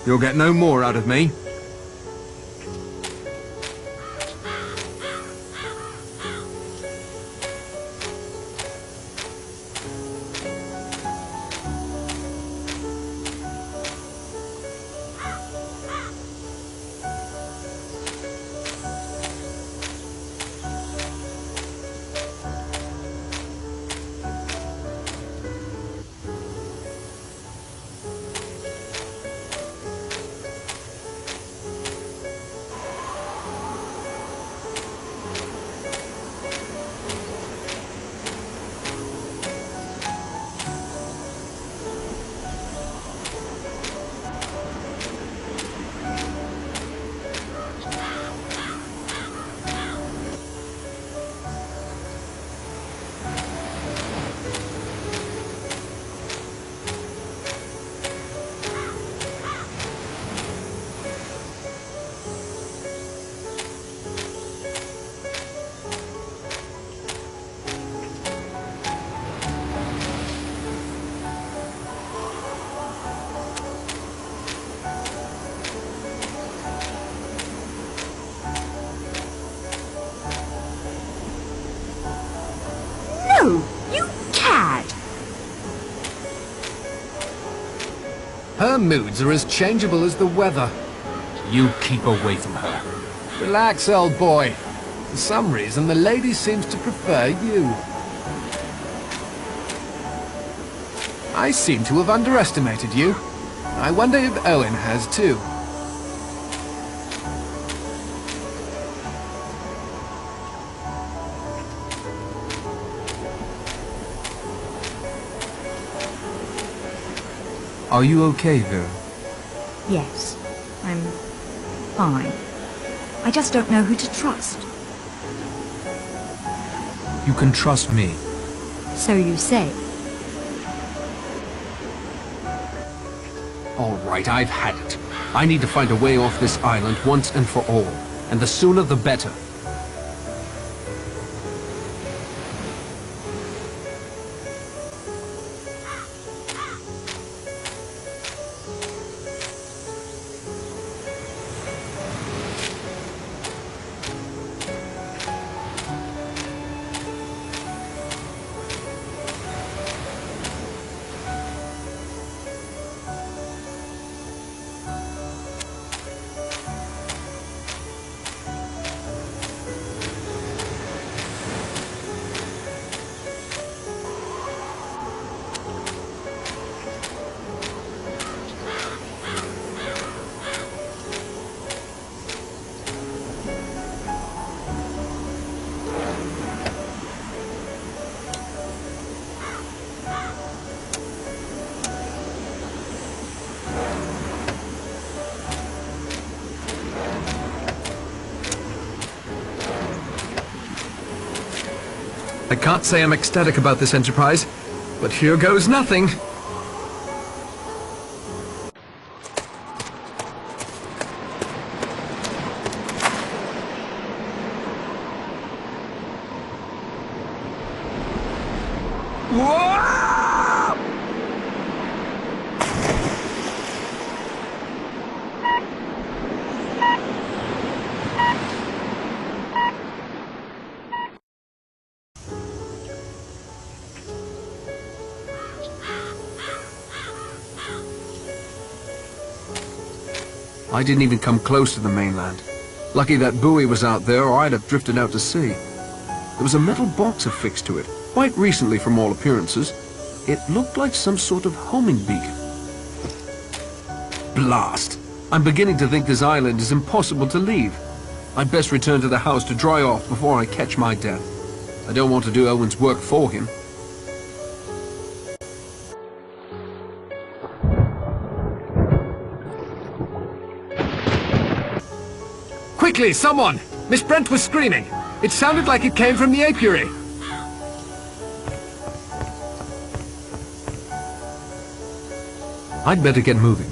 You'll get no more out of me. No, you cad! Her moods are as changeable as the weather. You keep away from her. Relax, old boy. For some reason, the lady seems to prefer you. I seem to have underestimated you. I wonder if Owen has too. Are you okay, Vera? Yes, I'm fine. I just don't know who to trust. You can trust me. So you say. All right, I've had it. I need to find a way off this island once and for all. And the sooner the better. I can't say I'm ecstatic about this enterprise, but here goes nothing. I didn't even come close to the mainland. Lucky that buoy was out there, or I'd have drifted out to sea. There was a metal box affixed to it, quite recently from all appearances. It looked like some sort of homing beacon. Blast! I'm beginning to think this island is impossible to leave. I'd best return to the house to dry off before I catch my death. I don't want to do Owen's work for him. Quickly, someone! Miss Brent was screaming. It sounded like it came from the apiary. I'd better get moving.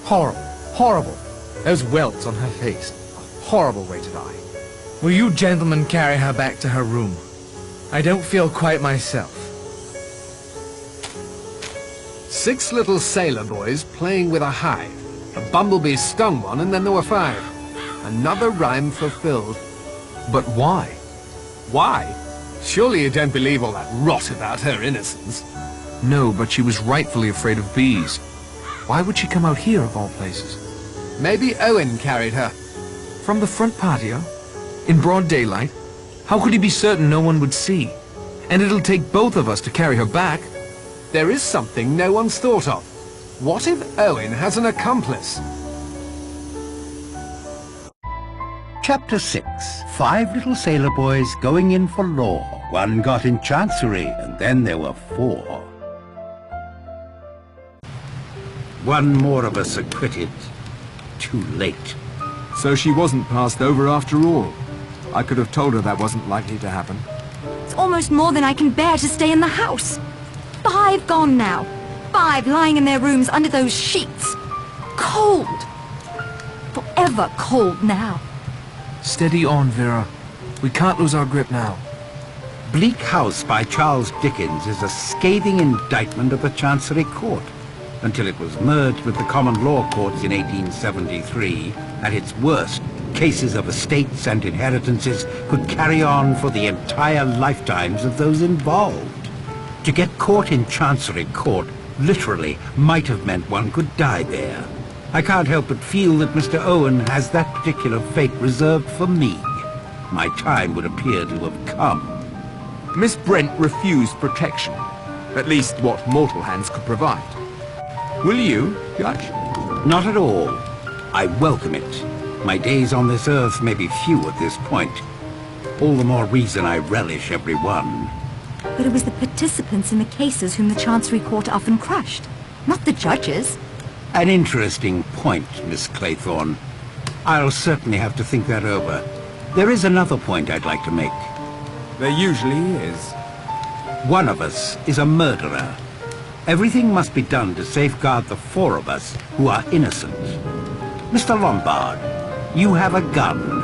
Horrible. Horrible. Those welts on her face. A horrible way to die. Will you gentlemen carry her back to her room? I don't feel quite myself. 6 little sailor boys playing with a hive. A bumblebee stung one, and then there were 5. Another rhyme fulfilled. But why? Why? Surely you don't believe all that rot about her innocence. No, but she was rightfully afraid of bees. Why would she come out here of all places? Maybe Owen carried her. From the front patio? In broad daylight? How could he be certain no one would see? And it'll take both of us to carry her back. There is something no one's thought of. What if Owen has an accomplice? Chapter 6. 5 little sailor boys going in for law. One got in chancery, and then there were 4. One more of us acquitted. Too late. So she wasn't passed over after all. I could have told her that wasn't likely to happen. It's almost more than I can bear to stay in the house. 5 gone now. 5 lying in their rooms under those sheets. Cold. Forever cold now. Steady on, Vera. We can't lose our grip now. Bleak House by Charles Dickens is a scathing indictment of the Chancery Court. Until it was merged with the common law courts in 1873, at its worst, cases of estates and inheritances could carry on for the entire lifetimes of those involved. To get caught in Chancery Court literally might have meant one could die there. I can't help but feel that Mr. Owen has that particular fate reserved for me. My time would appear to have come. Miss Brent refused protection. At least what mortal hands could provide. Will you, Judge? Not at all. I welcome it. My days on this earth may be few at this point. All the more reason I relish every one. But it was the participants in the cases whom the Chancery Court often crushed, not the judges. An interesting point, Miss Claythorne. I'll certainly have to think that over. There is another point I'd like to make. There usually is. One of us is a murderer. Everything must be done to safeguard the 4 of us who are innocent. Mr. Lombard, you have a gun.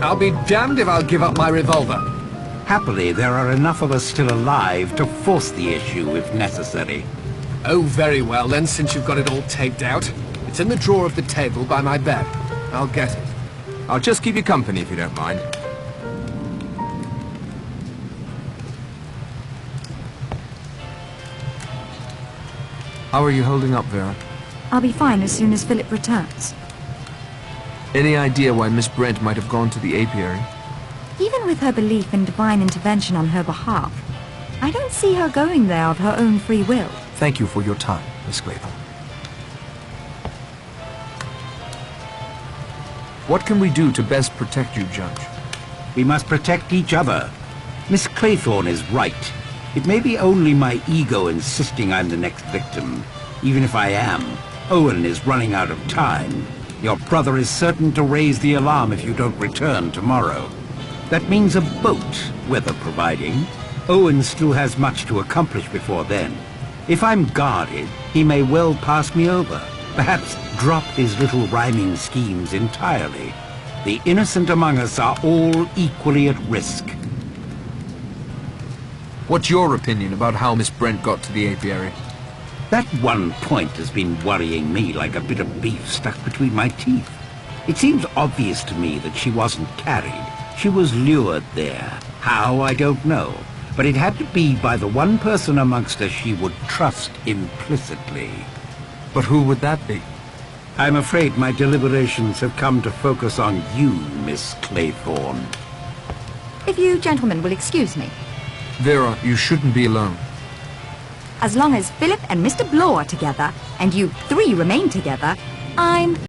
I'll be damned if I'll give up my revolver. Happily, there are enough of us still alive to force the issue if necessary. Oh, very well then, since you've got it all taped out. It's in the drawer of the table by my bed. I'll get it. I'll just keep you company if you don't mind. How are you holding up, Vera? I'll be fine as soon as Philip returns. Any idea why Miss Brent might have gone to the apiary? Even with her belief in divine intervention on her behalf, I don't see her going there of her own free will. Thank you for your time, Miss Claythorne. What can we do to best protect you, Judge? We must protect each other. Miss Claythorne is right. It may be only my ego insisting I'm the next victim. Even if I am, Owen is running out of time. Your brother is certain to raise the alarm if you don't return tomorrow. That means a boat, weather providing. Owen still has much to accomplish before then. If I'm guarded, he may well pass me over. Perhaps drop his little rhyming schemes entirely. The innocent among us are all equally at risk. What's your opinion about how Miss Brent got to the apiary? That one point has been worrying me like a bit of beef stuck between my teeth. It seems obvious to me that she wasn't carried. She was lured there. How, I don't know. But it had to be by the one person amongst us she would trust implicitly. But who would that be? I'm afraid my deliberations have come to focus on you, Miss Claythorne. If you gentlemen will excuse me. Vera, you shouldn't be alone. As long as Philip and Mr. Blow are together, and you 3 remain together, I'm